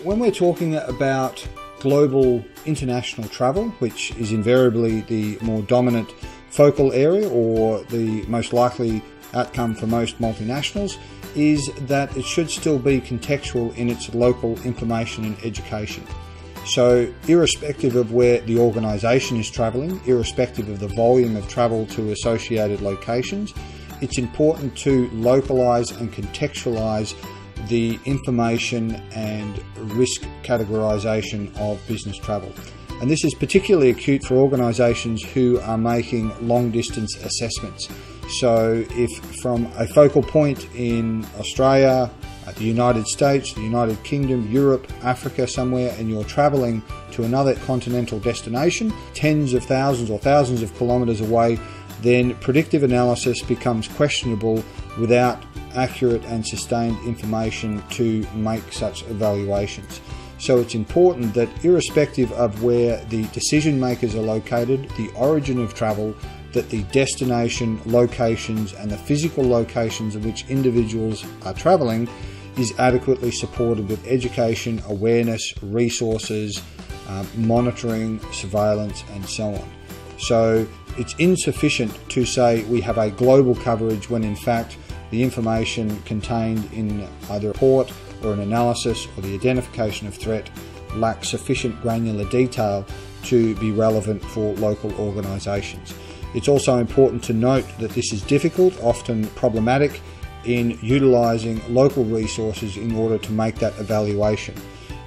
when we're talking about global international travel, which is invariably the more dominant focal area or the most likely outcome for most multinationals, is that it should still be contextual in its local information and education. So irrespective of where the organisation is travelling, irrespective of the volume of travel to associated locations, it's important to localise and contextualise the information and risk categorisation of business travel. And this is particularly acute for organisations who are making long distance assessments. So if from a focal point in Australia, the United States, the United Kingdom, Europe, Africa somewhere, and you're travelling to another continental destination, tens of thousands or thousands of kilometres away, then predictive analysis becomes questionable without accurate and sustained information to make such evaluations. So it's important that irrespective of where the decision makers are located, the origin of travel, that the destination, locations and the physical locations in which individuals are travelling is adequately supported with education, awareness, resources, monitoring, surveillance and so on. So it's insufficient to say we have a global coverage when in fact the information contained in either a report or an analysis or the identification of threat lacks sufficient granular detail to be relevant for local organisations. It's also important to note that this is difficult, often problematic, in utilising local resources in order to make that evaluation.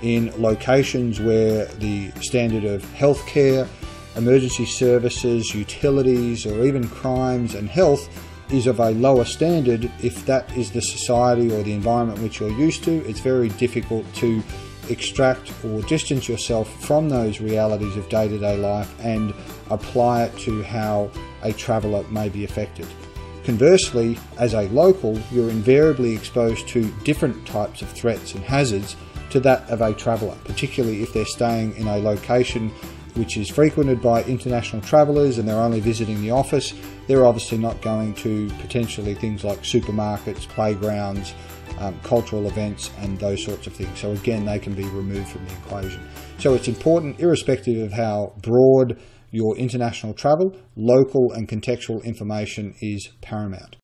In locations where the standard of healthcare, emergency services, utilities, or even crimes and health is of a lower standard, if that is the society or the environment which you're used to, it's very difficult to extract or distance yourself from those realities of day-to-day life and apply it to how a traveller may be affected. Conversely, as a local, you're invariably exposed to different types of threats and hazards to that of a traveller, particularly if they're staying in a location which is frequented by international travellers and they're only visiting the office. They're obviously not going to potentially things like supermarkets, playgrounds, cultural events and those sorts of things. So again, they can be removed from the equation. So it's important, irrespective of how broad your international travel, local and contextual information is paramount.